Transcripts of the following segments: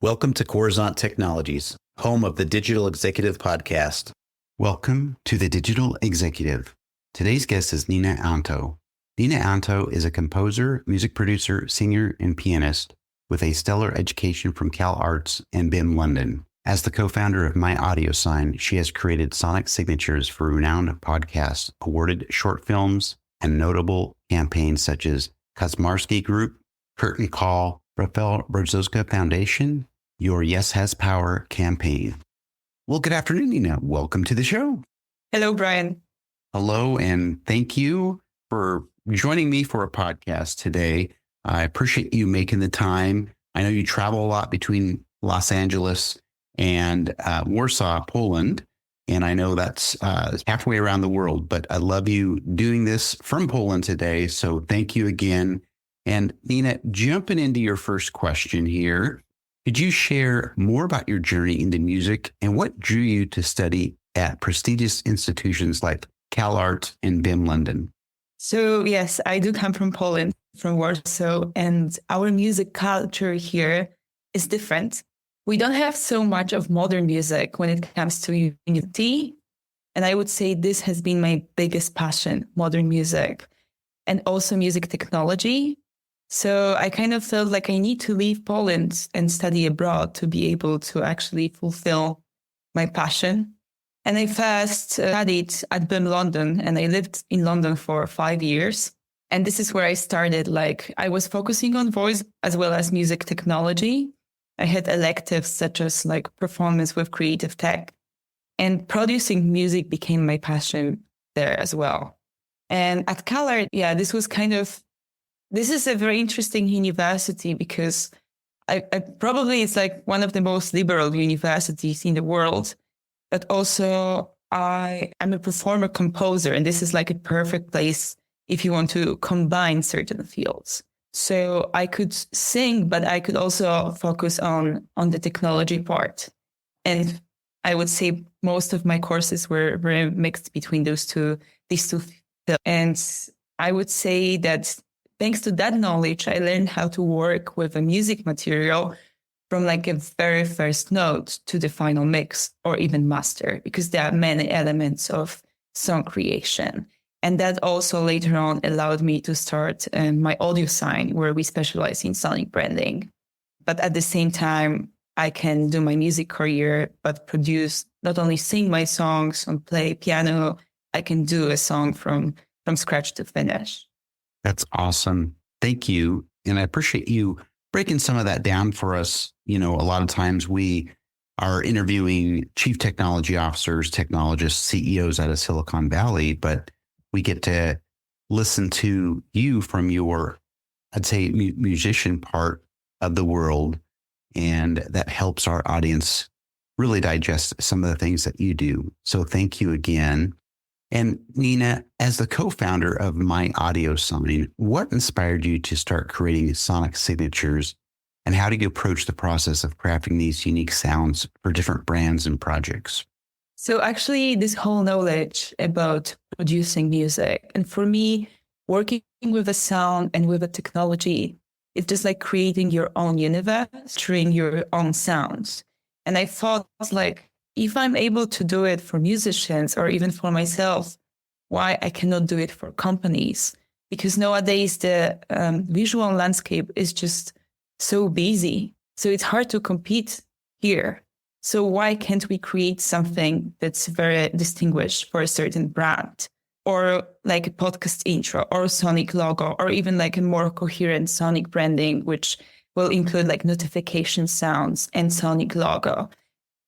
Welcome to Coruzant Technologies, home of the Digital Executive Podcast. Welcome to the Digital Executive. Today's guest is Nina Anto. Nina Anto is a composer, music producer, singer, and pianist with a stellar education from CalArts and BIM London. As the co-founder of My Audio Sign, she has created sonic signatures for renowned podcasts, awarded short films, and notable campaigns such as Kosmarski Group, Curtain Call, Rafael Berzoska Foundation, Your Yes Has Power campaign. Well, good afternoon, Nina. Welcome to the show. Hello, Brian. Hello, and thank you for joining me for a podcast today. I appreciate you making the time. I know you travel a lot between Los Angeles and Warsaw, Poland, and I know that's halfway around the world, but I love you doing this from Poland today, so thank you again. And Nina, jumping into your first question here, could you share more about your journey into music and what drew you to study at prestigious institutions like CalArts and BIM London? So yes, I do come from Poland, from Warsaw, and our music culture here is different. We don't have so much of modern music when it comes to unity. And I would say this has been my biggest passion, modern music, and also music technology. So I kind of felt like I need to leave Poland and study abroad to be able to actually fulfill my passion. And I first studied at BIM London, and I lived in London for 5 years. And this is where I started. Like, I was focusing on voice as well as music technology. I had electives such as like performance with creative tech, and producing music became my passion there as well. And at CalArts, this is a very interesting university because I probably it's like one of the most liberal universities in the world, but also I'm a performer composer, and this is like a perfect place if you want to combine certain fields. So I could sing, but I could also focus on the technology part. And I would say most of my courses were very mixed between these two fields. And I would say that thanks to that knowledge, I learned how to work with a music material from like a very first note to the final mix or even master, because there are many elements of song creation. And that also later on allowed me to start my audio sign, where we specialize in sonic branding. But at the same time, I can do my music career, but produce, not only sing my songs and play piano, I can do a song from scratch to finish. That's awesome. Thank you. And I appreciate you breaking some of that down for us. You know, a lot of times we are interviewing chief technology officers, technologists, CEOs out of Silicon Valley, but we get to listen to you from your, I'd say, musician part of the world. And that helps our audience really digest some of the things that you do. So thank you again. And Nina, as the co-founder of My Audio Sign, what inspired you to start creating sonic signatures, and how did you approach the process of crafting these unique sounds for different brands and projects? So actually, this whole knowledge about producing music, and for me, working with a sound and with a technology, it's just like creating your own universe, creating your own sounds. And I thought, like, if I'm able to do it for musicians or even for myself, why I cannot do it for companies? Because nowadays the visual landscape is just so busy. So it's hard to compete here. So why can't we create something that's very distinguished for a certain brand, or like a podcast intro or a sonic logo, or even like a more coherent sonic branding, which will include like notification sounds and sonic logo.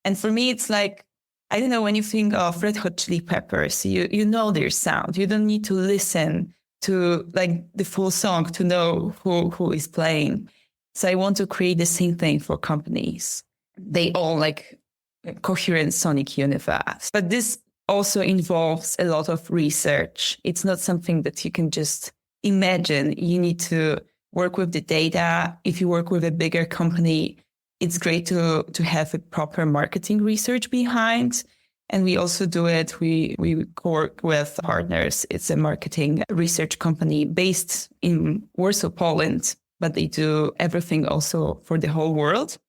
And for me, it's like, I don't know, when you think of Red Hot Chili Peppers, you know their sound. You don't need to listen to like the full song to know who is playing. So I want to create the same thing for companies. They all like a coherent sonic universe. But this also involves a lot of research. It's not something that you can just imagine. You need to work with the data. If you work with a bigger company, it's great to have a proper marketing research behind. And we also do it. We work with partners. It's a marketing research company based in Warsaw, Poland, but they do everything also for the whole world.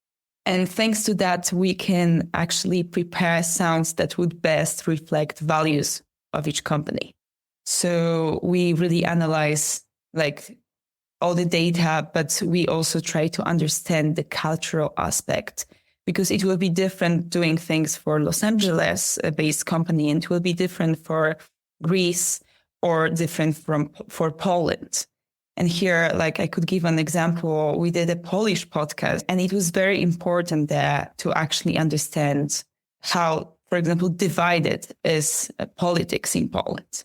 And thanks to that, we can actually prepare sounds that would best reflect values of each company. So we really analyze like all the data, but we also try to understand the cultural aspect, because it will be different doing things for Los Angeles-based company, and it will be different for Greece or different for Poland. And here, like I could give an example, we did a Polish podcast, and it was very important there to actually understand how, for example, divided is politics in Poland.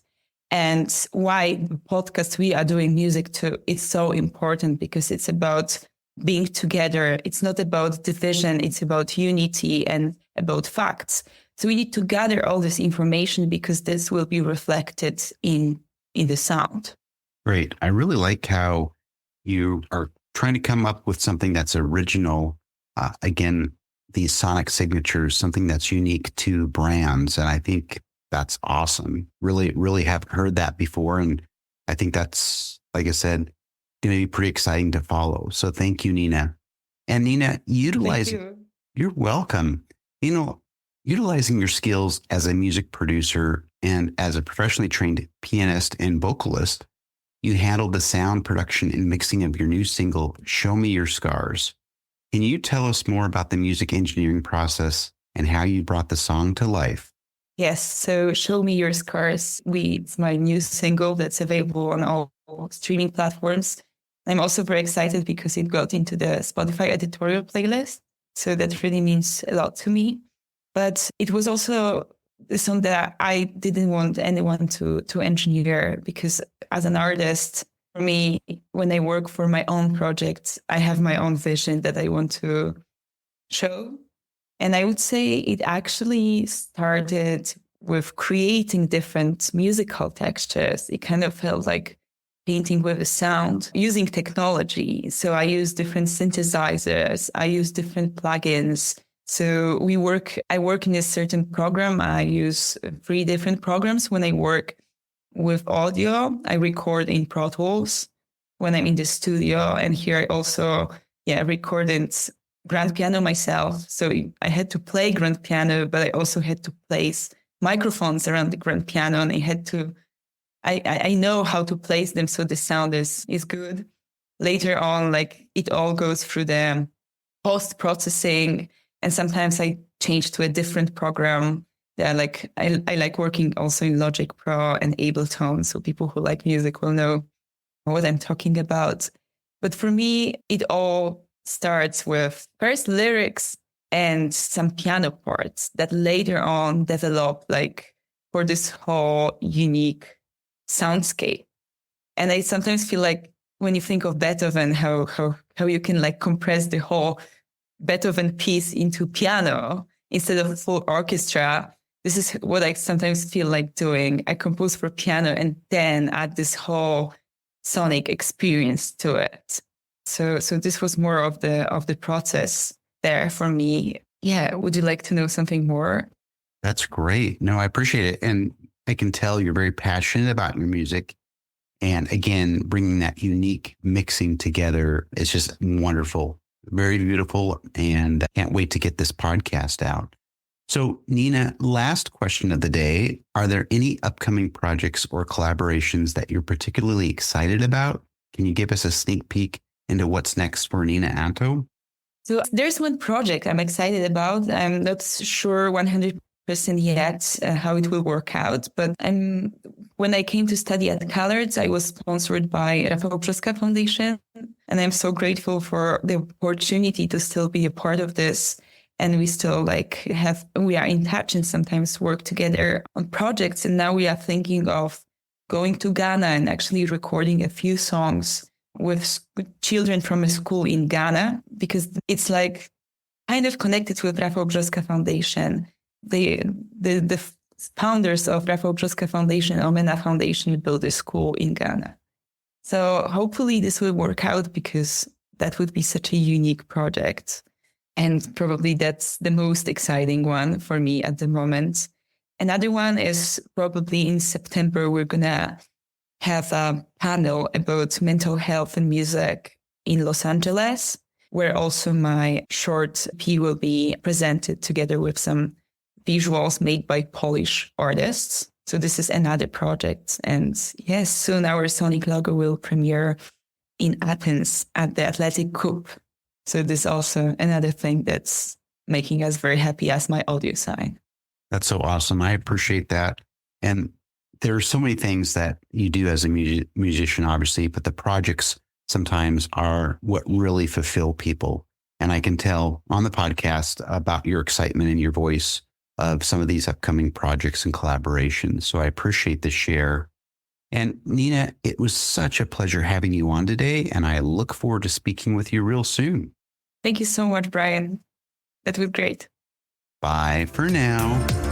And why the podcast we are doing music to is so important, because it's about being together. It's not about division, it's about unity and about facts. So we need to gather all this information, because this will be reflected in the sound. Great. I really like how you are trying to come up with something that's original. Again, these sonic signatures, something that's unique to brands. And I think that's awesome. Really, really haven't heard that before. And I think that's, like I said, going to be pretty exciting to follow. So thank you, Nina. And Nina, you're welcome. Utilizing your skills as a music producer and as a professionally trained pianist and vocalist, you handled the sound production and mixing of your new single, Show Me Your Scars. Can you tell us more about the music engineering process and how you brought the song to life? Yes. So Show Me Your Scars, it's my new single that's available on all streaming platforms. I'm also very excited because it got into the Spotify editorial playlist. So that really means a lot to me. But it was also the song that I didn't want anyone to engineer, because as an artist, for me, when I work for my own projects, I have my own vision that I want to show. And I would say it actually started with creating different musical textures. It kind of felt like painting with a sound using technology. So I use different synthesizers, I use different plugins. So I work in a certain program. I use 3 different programs. When I work with audio, I record in Pro Tools when I'm in the studio. And here I also recorded grand piano myself. So I had to play grand piano, but I also had to place microphones around the grand piano, and I know how to place them so the sound is good. Later on, like it all goes through the post-processing, and sometimes I change to a different program. Yeah, like I like working also in Logic Pro and Ableton, so people who like music will know what I'm talking about. But for me, it all starts with first lyrics and some piano parts that later on develop like for this whole unique soundscape. And I sometimes feel like when you think of Beethoven, how you can like compress the whole Beethoven piece into piano instead of a full orchestra. This is what I sometimes feel like doing. I compose for piano and then add this whole sonic experience to it. So this was more of the process there for me. Yeah. Would you like to know something more? That's great. No, I appreciate it. And I can tell you're very passionate about your music. And again, bringing that unique mixing together is just wonderful, very beautiful. And I can't wait to get this podcast out. So Nina, last question of the day. Are there any upcoming projects or collaborations that you're particularly excited about? Can you give us a sneak peek into what's next for Nina Anto? So there's one project I'm excited about. I'm not sure 100% yet how it will work out, but when I came to study at CalArts, I was sponsored by Rafał Brzoska Foundation, and I'm so grateful for the opportunity to still be a part of this. And we still we are in touch and sometimes work together on projects. And now we are thinking of going to Ghana and actually recording a few songs with children from a school in Ghana, because it's like kind of connected with Rafał Brzoska Foundation. The founders of Rafał Brzoska Foundation, Omena Foundation, built a school in Ghana. So hopefully this will work out, because that would be such a unique project. And probably that's the most exciting one for me at the moment. Another one is probably in September, we're going to have a panel about mental health and music in Los Angeles. where also my short P will be presented together with some visuals made by Polish artists. So this is another project. And yes, soon our Sonic logo will premiere in Athens at the Athletic Cup. So this is also another thing that's making us very happy as my audio side. That's so awesome. I appreciate that. And there are so many things that you do as a musician, obviously, but the projects sometimes are what really fulfill people. And I can tell on the podcast about your excitement in your voice of some of these upcoming projects and collaborations. So I appreciate the share. And Nina, it was such a pleasure having you on today, and I look forward to speaking with you real soon. Thank you so much, Brian. That was great. Bye for now.